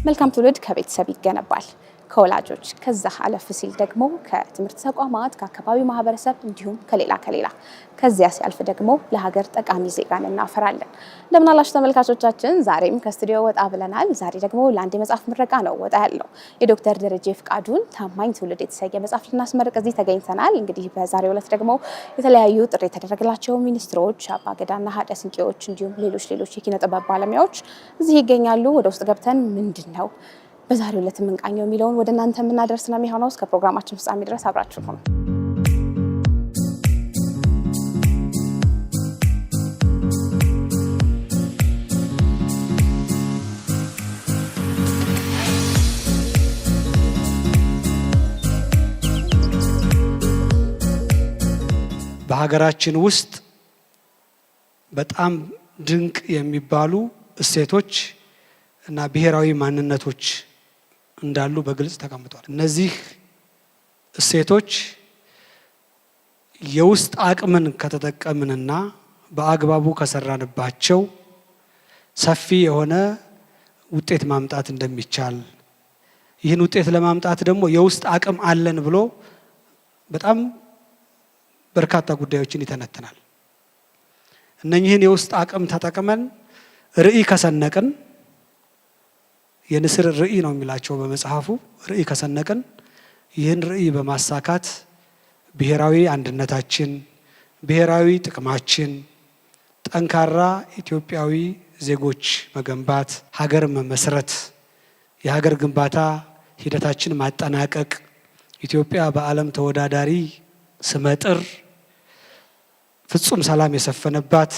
መልካም ትውልድ ከቤተሰብ ይገነባል፣ ከወላጆች ከዛ አለፍ ሲል ደግሞ ከትምህርት ተቋማት ከአካባቢው ማህበረሰብ እንዲሁም ከሌላ ከዚያ ሲያልፍ ደግሞ ለሀገር ጠቃሚ ዜጋን እናፈራለን። እንደምን አላችሁ ተመልካቾቻችን? ዛሬም ከስቱዲዮ ወጣ ብለናል። ዛሬ ደግሞ ለአንድ የመጽሐፍ ምረቃ ነው ወጣ ያለው። የዶክተር ደረጀ ፍቃዱን ታማኝ ትውልድ የተሰኘ መጽሐፍ ልናስመርቅ እዚህ ተገኝተናል። እንግዲህ በዛሬው ዕለት ደግሞ የተለያዩ ጥሪ የተደረገላቸው ሚኒስትሮች፣ አባገዳና ሀደ ስንቄዎች እንዲሁም ሌሎች የኪነ ጥበብ ባለሙያዎች እዚህ ይገኛሉ። ወደ ውስጥ ገብተን ምንድነው በዛሬው ዕለት የምንቃኘው የሚለውን ወደ እናንተ የምናደርስ ነው የሚሆነው። እስከ ፕሮግራማችን ፍጻሜ ድረስ አብራችሁ ሁኑ። በሀገራችን ውስጥ በጣም ድንቅ የሚባሉ እሴቶች እና ብሔራዊ ማንነቶች እንዳሉ በግልጽ ተቀምጧል። እነዚህ እሴቶች የውስጥ አቅምን ከተጠቀምንና በአግባቡ ከሰራንባቸው ሰፊ የሆነ ውጤት ማምጣት እንደሚቻል፣ ይህን ውጤት ለማምጣት ደግሞ የውስጥ አቅም አለን ብሎ በጣም በርካታ ጉዳዮችን ይተነትናል። እነኚህን የውስጥ አቅም ተጠቅመን ርዕይ ከሰነቅን፣ የንስር ርዕይ ነው የሚላቸው በመጽሐፉ፣ ርዕይ ከሰነቅን ይህን ርዕይ በማሳካት ብሔራዊ አንድነታችን፣ ብሔራዊ ጥቅማችን፣ ጠንካራ ኢትዮጵያዊ ዜጎች መገንባት፣ ሀገር መመስረት፣ የሀገር ግንባታ ሂደታችን ማጠናቀቅ፣ ኢትዮጵያ በዓለም ተወዳዳሪ ስመጥር ፍጹም ሰላም የሰፈነባት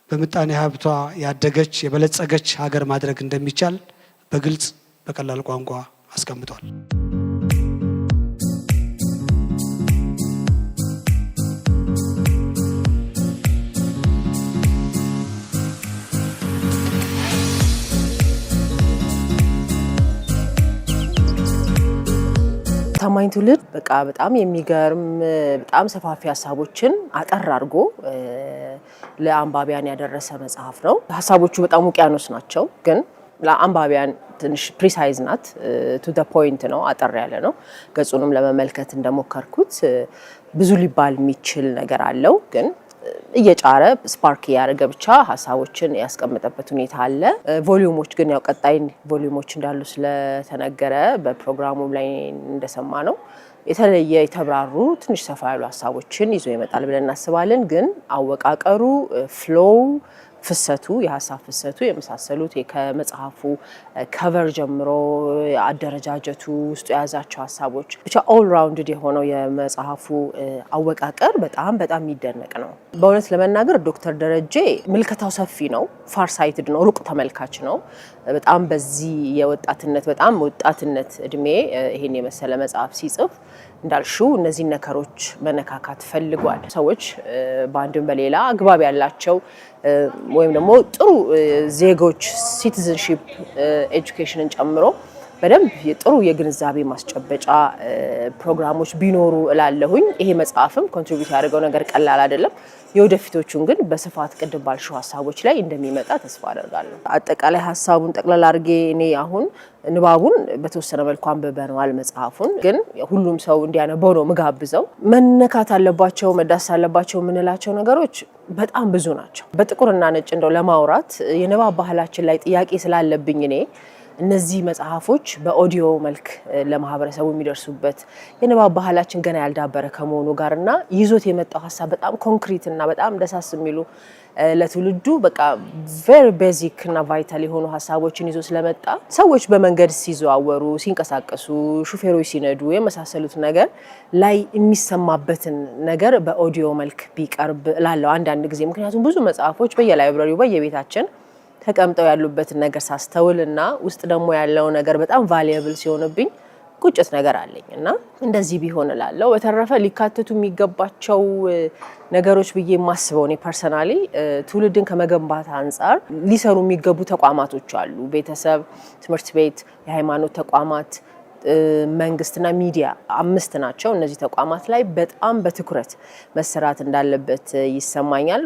በምጣኔ ሀብቷ ያደገች የበለጸገች ሀገር ማድረግ እንደሚቻል በግልጽ በቀላል ቋንቋ አስቀምጧል። ታማኝ ትውልድ በጣም የሚገርም በጣም ሰፋፊ ሀሳቦችን አጠር አድርጎ ለአንባቢያን ያደረሰ መጽሐፍ ነው። ሀሳቦቹ በጣም ውቅያኖስ ናቸው፣ ግን ለአንባቢያን ትንሽ ፕሪሳይዝ ናት። ቱ ዘ ፖይንት ነው፣ አጠር ያለ ነው። ገጹንም ለመመልከት እንደሞከርኩት ብዙ ሊባል የሚችል ነገር አለው፣ ግን እየጫረ ስፓርክ ያደረገ ብቻ ሀሳቦችን ያስቀመጠበት ሁኔታ አለ። ቮሊዩሞች ግን ያው ቀጣይ ቮሊዩሞች እንዳሉ ስለተነገረ በፕሮግራሙ ላይ እንደሰማ ነው የተለየ የተብራሩ ትንሽ ሰፋ ያሉ ሀሳቦችን ይዞ ይመጣል ብለን እናስባለን። ግን አወቃቀሩ፣ ፍሎው፣ ፍሰቱ፣ የሀሳብ ፍሰቱ የመሳሰሉት ከመጽሐፉ ከቨር ጀምሮ አደረጃጀቱ ውስጡ የያዛቸው ሀሳቦች ብቻ ኦል ራውንድድ የሆነው የመጽሐፉ አወቃቀር በጣም የሚደነቅ ነው። በእውነት ለመናገር ዶክተር ደረጀ ምልከታው ሰፊ ነው፣ ፋርሳይትድ ነው፣ ሩቅ ተመልካች ነው። በጣም በዚህ ወጣትነት እድሜ ይሄን የመሰለ መጽሐፍ ሲጽፍ እንዳልሽው እነዚህ ነከሮች መነካካት ፈልጓል። ሰዎች በአንድም በሌላ አግባብ ያላቸው ወይም ደግሞ ጥሩ ዜጎች ሲቲዝንሺፕ ኤጁኬሽንን ጨምሮ በደንብ ጥሩ የግንዛቤ ማስጨበጫ ፕሮግራሞች ቢኖሩ እላለሁኝ። ይሄ መጽሐፍም ኮንትሪቢዩት ያደርገው ነገር ቀላል አይደለም። የወደፊቶቹን ግን በስፋት ቅድም ባልሽው ሀሳቦች ላይ እንደሚመጣ ተስፋ አደርጋለሁ። አጠቃላይ ሀሳቡን ጠቅላላ አድርጌ እኔ አሁን ንባቡን በተወሰነ መልኩ አንብበነዋል። መጽሐፉን ግን ሁሉም ሰው እንዲያነበው ነው ምጋብዘው። መነካት አለባቸው መዳሰስ አለባቸው የምንላቸው ነገሮች በጣም ብዙ ናቸው። በጥቁርና ነጭ እንደው ለማውራት የንባብ ባህላችን ላይ ጥያቄ ስላለብኝ እኔ እነዚህ መጽሐፎች በኦዲዮ መልክ ለማህበረሰቡ የሚደርሱበት የንባብ ባህላችን ገና ያልዳበረ ከመሆኑ ጋርና ይዞት የመጣው ሀሳብ በጣም ኮንክሪት እና በጣም ደሳስ የሚሉ ለትውልዱ ቬሪ ቤዚክ እና ቫይታል የሆኑ ሀሳቦችን ይዞ ስለመጣ ሰዎች በመንገድ ሲዘዋወሩ፣ ሲንቀሳቀሱ፣ ሹፌሮች ሲነዱ የመሳሰሉት ነገር ላይ የሚሰማበትን ነገር በኦዲዮ መልክ ቢቀርብ እላለሁ አንዳንድ ጊዜ። ምክንያቱም ብዙ መጽሐፎች በየላይብረሪው በየቤታችን ተቀምጠው ያሉበትን ነገር ሳስተውልና ውስጥ ደግሞ ያለው ነገር በጣም ቫልዩብል ሲሆንብኝ ቁጭት ነገር አለኝ እና እንደዚህ ቢሆን እላለሁ። በተረፈ ሊካተቱ የሚገባቸው ነገሮች ብዬ የማስበው እኔ ፐርሰናሊ ትውልድን ከመገንባት አንጻር ሊሰሩ የሚገቡ ተቋማቶች አሉ። ቤተሰብ፣ ትምህርት ቤት፣ የሃይማኖት ተቋማት፣ መንግስትና ሚዲያ 5 ናቸው። እነዚህ ተቋማት ላይ በጣም በትኩረት መሰራት እንዳለበት ይሰማኛል።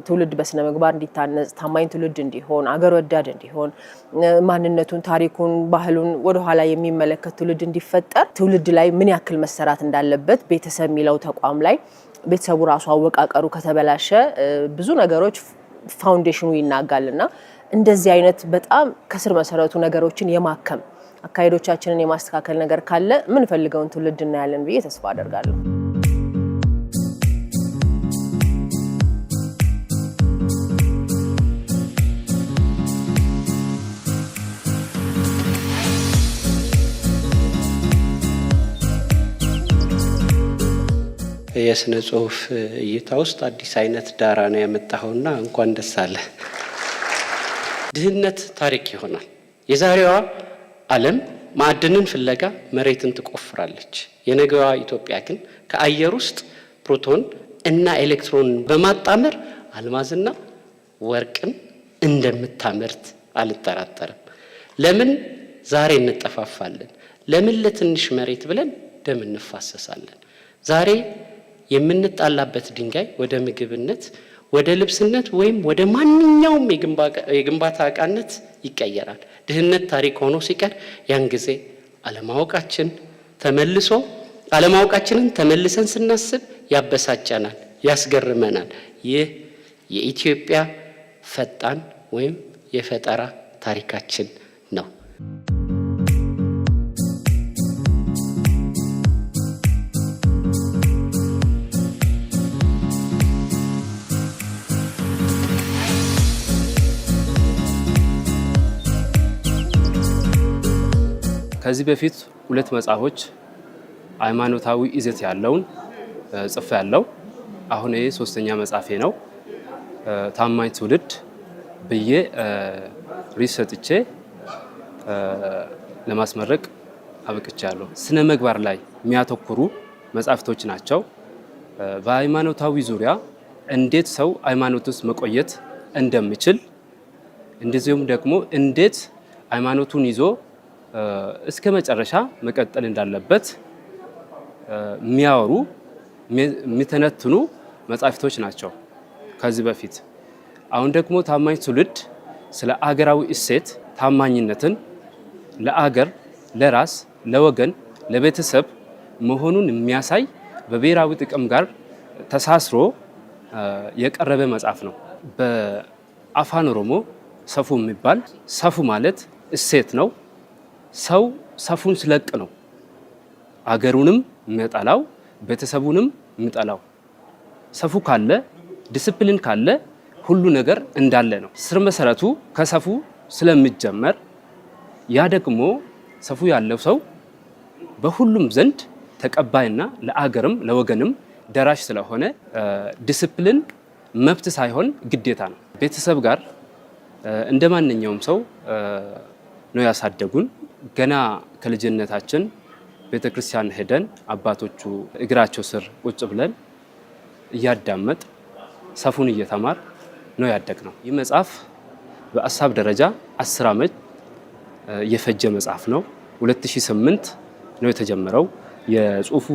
ትውልድ በስነ ምግባር እንዲታነጽ፣ ታማኝ ትውልድ እንዲሆን፣ አገር ወዳድ እንዲሆን፣ ማንነቱን፣ ታሪኩን፣ ባህሉን ወደ ኋላ የሚመለከት ትውልድ እንዲፈጠር ትውልድ ላይ ምን ያክል መሰራት እንዳለበት ቤተሰብ የሚለው ተቋም ላይ ቤተሰቡ ራሱ አወቃቀሩ ከተበላሸ ብዙ ነገሮች ፋውንዴሽኑ ይናጋልና እንደዚህ አይነት በጣም ከስር መሰረቱ ነገሮችን የማከም አካሄዶቻችንን የማስተካከል ነገር ካለ ምን ፈልገውን ትውልድ እናያለን ብዬ ተስፋ አደርጋለሁ። የስነ ጽሁፍ እይታ ውስጥ አዲስ አይነት ዳራ ነው ያመጣኸውና እንኳን ደስ አለ። ድህነት ታሪክ ይሆናል። የዛሬዋ ዓለም ማዕድንን ፍለጋ መሬትን ትቆፍራለች። የነገዋ ኢትዮጵያ ግን ከአየር ውስጥ ፕሮቶን እና ኤሌክትሮን በማጣመር አልማዝና ወርቅን እንደምታመርት አልጠራጠርም። ለምን ዛሬ እንጠፋፋለን? ለምን ለትንሽ መሬት ብለን ደም እንፋሰሳለን? ዛሬ የምንጣላበት ድንጋይ ወደ ምግብነት፣ ወደ ልብስነት ወይም ወደ ማንኛውም የግንባታ ዕቃነት ይቀየራል። ድህነት ታሪክ ሆኖ ሲቀር ያን ጊዜ አለማወቃችንን ተመልሰን ስናስብ ያበሳጨናል፣ ያስገርመናል። ይህ የኢትዮጵያ ፈጣን ወይም የፈጠራ ታሪካችን ነው። ከዚህ በፊት 2 መጽሐፎች ሃይማኖታዊ ይዘት ያለውን ጽፍ ያለው አሁን ይሄ 3ኛ መጽሐፌ ነው። ታማኝ ትውልድ ብዬ ሪሰርችቼ ለማስመረቅ አብቅቻለሁ። ስነ ምግባር ላይ የሚያተኩሩ መጽሐፍቶች ናቸው። በሃይማኖታዊ ዙሪያ እንዴት ሰው ሃይማኖት ውስጥ መቆየት እንደሚችል እንደዚሁም ደግሞ እንዴት ሃይማኖቱን ይዞ እስከ መጨረሻ መቀጠል እንዳለበት የሚያወሩ የሚተነትኑ መጽሐፍቶች ናቸው ከዚህ በፊት። አሁን ደግሞ ታማኝ ትውልድ ስለ አገራዊ እሴት ታማኝነትን ለአገር፣ ለራስ፣ ለወገን፣ ለቤተሰብ መሆኑን የሚያሳይ በብሔራዊ ጥቅም ጋር ተሳስሮ የቀረበ መጽሐፍ ነው። በአፋን ኦሮሞ ሰፉ የሚባል ሰፉ ማለት እሴት ነው። ሰው ሰፉን ስለቅ ነው አገሩንም የሚጠላው ቤተሰቡንም የሚጠላው። ሰፉ ካለ ዲሲፕሊን ካለ ሁሉ ነገር እንዳለ ነው። ስር መሰረቱ ከሰፉ ስለሚጀመር ያ ደግሞ ሰፉ ያለው ሰው በሁሉም ዘንድ ተቀባይና ለአገርም ለወገንም ደራሽ ስለሆነ ዲሲፕሊን መብት ሳይሆን ግዴታ ነው። ቤተሰብ ጋር እንደ ማንኛውም ሰው ነው ያሳደጉን። ገና ከልጅነታችን ቤተክርስቲያን ሄደን አባቶቹ እግራቸው ስር ቁጭ ብለን እያዳመጥ ሰፉን እየተማር ነው ያደግነው። ይህ መጽሐፍ በሀሳብ ደረጃ 10 ዓመት የፈጀ መጽሐፍ ነው። 2008 ነው የተጀመረው። የጽሁፉ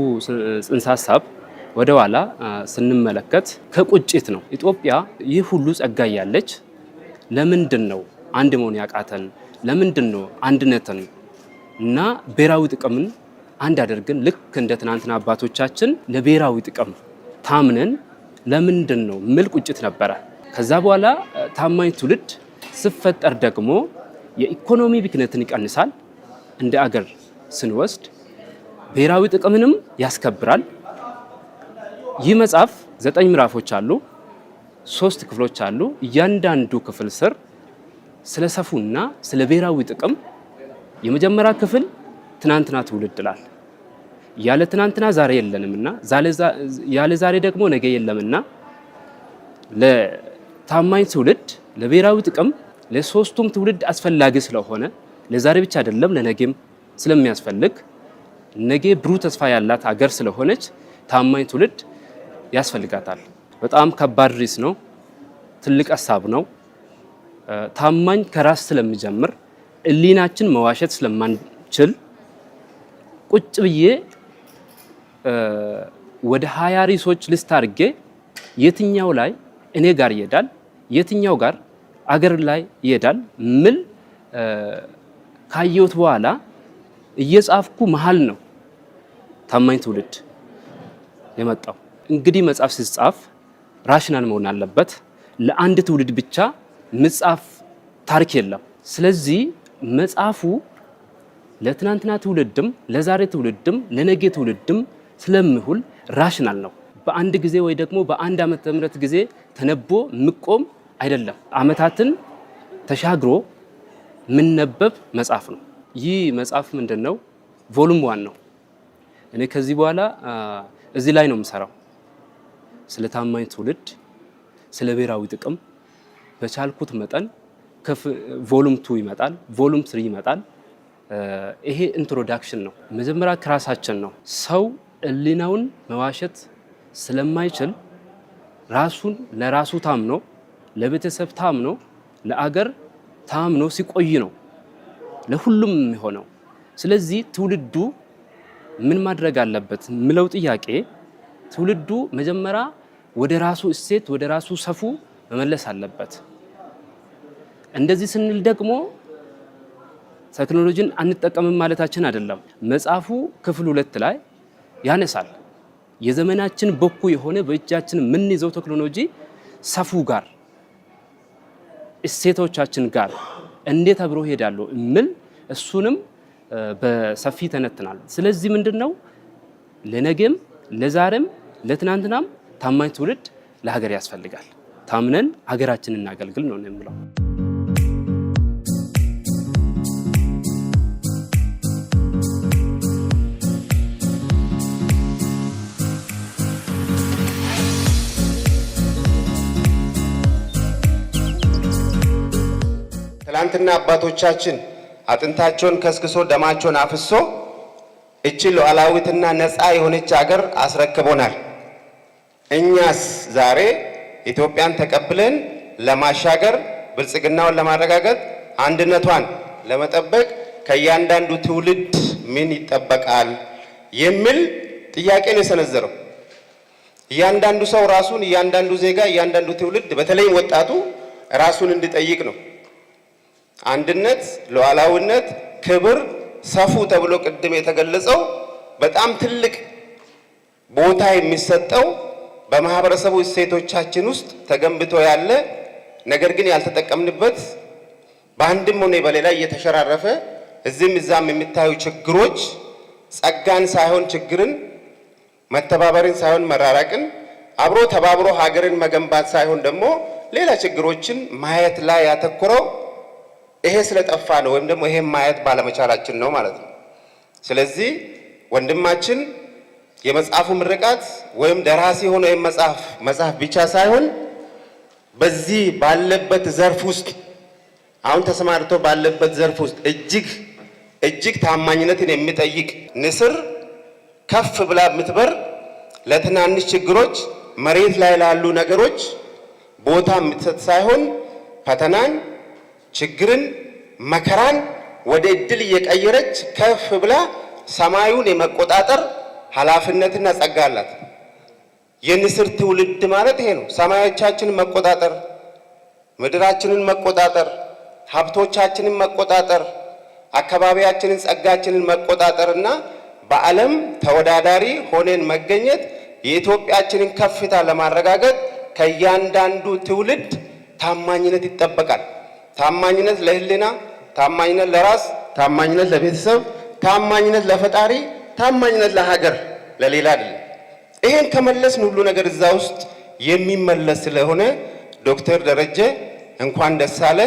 ጽንሰ ሀሳብ ወደ ኋላ ስንመለከት ከቁጭት ነው። ኢትዮጵያ ይህ ሁሉ ጸጋ ያለች ለምንድን ነው አንድ መሆን ያቃተን? ለምንድን ነው አንድነትን እና ብሔራዊ ጥቅምን አንድ አድርገን ልክ እንደ ትናንትና አባቶቻችን ለብሔራዊ ጥቅም ታምነን ለምንድን ነው ምል ቁጭት ነበረ። ከዛ በኋላ ታማኝ ትውልድ ሲፈጠር ደግሞ የኢኮኖሚ ብክነትን ይቀንሳል። እንደ አገር ስንወስድ ብሔራዊ ጥቅምንም ያስከብራል። ይህ መጽሐፍ 9 ምዕራፎች አሉ፣ 3 ክፍሎች አሉ። እያንዳንዱ ክፍል ስር ስለ ሰፉና ስለ ብሔራዊ ጥቅም የመጀመሪያ ክፍል ትናንትና ትውልድ ይላል። ያለ ትናንትና ዛሬ የለንምና ያለ ዛሬ ደግሞ ነገ የለምና ለታማኝ ትውልድ ለብሔራዊ ጥቅም ለሶስቱም ትውልድ አስፈላጊ ስለሆነ ለዛሬ ብቻ አይደለም ለነገም ስለሚያስፈልግ ነገ ብሩህ ተስፋ ያላት ሀገር ስለሆነች ታማኝ ትውልድ ያስፈልጋታል። በጣም ከባድ ርዕስ ነው። ትልቅ ሀሳብ ነው። ታማኝ ከራስ ስለሚጀምር ሕሊናችን መዋሸት ስለማንችል ቁጭ ብዬ ወደ 20 ሪሶች ሊስት አድርጌ የትኛው ላይ እኔ ጋር ይሄዳል፣ የትኛው ጋር አገር ላይ ይሄዳል ምን ካየሁት በኋላ እየጻፍኩ መሃል ነው ታማኝ ትውልድ የመጣው። እንግዲህ መጽሐፍ ሲጻፍ ራሽናል መሆን አለበት። ለአንድ ትውልድ ብቻ መጽሐፍ ታሪክ የለም። ስለዚህ መጽሐፉ ለትናንትና ትውልድም ለዛሬ ትውልድም ለነገ ትውልድም ስለሚውል ራሽናል ነው። በአንድ ጊዜ ወይ ደግሞ በአንድ ዓመተ ምህረት ጊዜ ተነቦ ምቆም አይደለም። ዓመታትን ተሻግሮ ምንነበብ መጽሐፍ ነው። ይህ መጽሐፍ ምንድነው? ቮሉም 1 ነው። እኔ ከዚህ በኋላ እዚህ ላይ ነው የምሰራው። ስለ ታማኝ ትውልድ፣ ስለ ብሔራዊ ጥቅም በቻልኩት መጠን ቮሉም 2 ይመጣል፣ ቮሉም 3 ይመጣል። ይሄ ኢንትሮዳክሽን ነው። መጀመሪያ ከራሳችን ነው። ሰው ሕሊናውን መዋሸት ስለማይችል ራሱን ለራሱ ታምኖ ለቤተሰብ ታምኖ ለአገር ታምኖ ሲቆይ ነው ለሁሉም የሚሆነው። ስለዚህ ትውልዱ ምን ማድረግ አለበት ምለው ጥያቄ ትውልዱ መጀመሪያ ወደ ራሱ እሴት ወደ ራሱ ሰፉ መመለስ አለበት። እንደዚህ ስንል ደግሞ ቴክኖሎጂን አንጠቀምም ማለታችን አይደለም። መጽሐፉ ክፍል 2 ላይ ያነሳል። የዘመናችን በኩ የሆነ በእጃችን ምን ይዘው ቴክኖሎጂ ሰፉ ጋር እሴቶቻችን ጋር እንዴት አብሮ ሄዳሉ እምል እሱንም በሰፊ ተነትናል። ስለዚህ ምንድነው ለነገም ለዛሬም ለትናንትናም ታማኝ ትውልድ ለሀገር ያስፈልጋል። ታምነን ሀገራችንን እናገልግል ነው የምለው። ትላንትና አባቶቻችን አጥንታቸውን ከስክሶ ደማቸውን አፍሶ እቺ ሉዓላዊትና ነፃ የሆነች ሀገር አስረክቦናል። እኛስ ዛሬ ኢትዮጵያን ተቀብለን ለማሻገር ብልጽግናውን ለማረጋገጥ አንድነቷን ለመጠበቅ ከእያንዳንዱ ትውልድ ምን ይጠበቃል የሚል ጥያቄ ነው የሰነዘረው። እያንዳንዱ ሰው ራሱን እያንዳንዱ ዜጋ እያንዳንዱ ትውልድ በተለይ ወጣቱ ራሱን እንዲጠይቅ ነው። አንድነት፣ ሉዓላዊነት፣ ክብር፣ ሰፉ ተብሎ ቅድም የተገለጸው በጣም ትልቅ ቦታ የሚሰጠው በማህበረሰቡ እሴቶቻችን ውስጥ ተገንብቶ ያለ ነገር ግን ያልተጠቀምንበት በአንድም ሆነ በሌላ እየተሸራረፈ እዚህም እዛም የሚታዩ ችግሮች ጸጋን ሳይሆን ችግርን፣ መተባበርን ሳይሆን መራራቅን፣ አብሮ ተባብሮ ሀገርን መገንባት ሳይሆን ደግሞ ሌላ ችግሮችን ማየት ላይ ያተኮረው ይሄ ስለጠፋ ነው ወይም ደግሞ ይሄ ማየት ባለመቻላችን ነው ማለት ነው። ስለዚህ ወንድማችን የመጽሐፉ ምርቃት ወይም ደራሲ ሆኖ መጽሐፍ ብቻ ሳይሆን በዚህ ባለበት ዘርፍ ውስጥ አሁን ተሰማርቶ ባለበት ዘርፍ ውስጥ እጅግ ታማኝነትን የሚጠይቅ ንስር ከፍ ብላ የምትበር ለትናንሽ ችግሮች መሬት ላይ ላሉ ነገሮች ቦታ የምትሰጥ ሳይሆን ፈተናን፣ ችግርን፣ መከራን ወደ እድል እየቀየረች ከፍ ብላ ሰማዩን የመቆጣጠር ኃላፊነትና ጸጋ አላት። የንስር ትውልድ ማለት ይሄ ነው። ሰማዮቻችንን መቆጣጠር፣ ምድራችንን መቆጣጠር፣ ሀብቶቻችንን መቆጣጠር፣ አካባቢያችንን ጸጋችንን መቆጣጠርና በዓለም ተወዳዳሪ ሆነን መገኘት የኢትዮጵያችንን ከፍታ ለማረጋገጥ ከእያንዳንዱ ትውልድ ታማኝነት ይጠበቃል። ታማኝነት ለሕሊና፣ ታማኝነት ለራስ፣ ታማኝነት ለቤተሰብ፣ ታማኝነት ለፈጣሪ፣ ታማኝነት ለሀገር፣ ለሌላ አይደለም። ይሄን ከመለስን ሁሉ ነገር እዛ ውስጥ የሚመለስ ስለሆነ ዶክተር ደረጀ እንኳን ደስ አለ።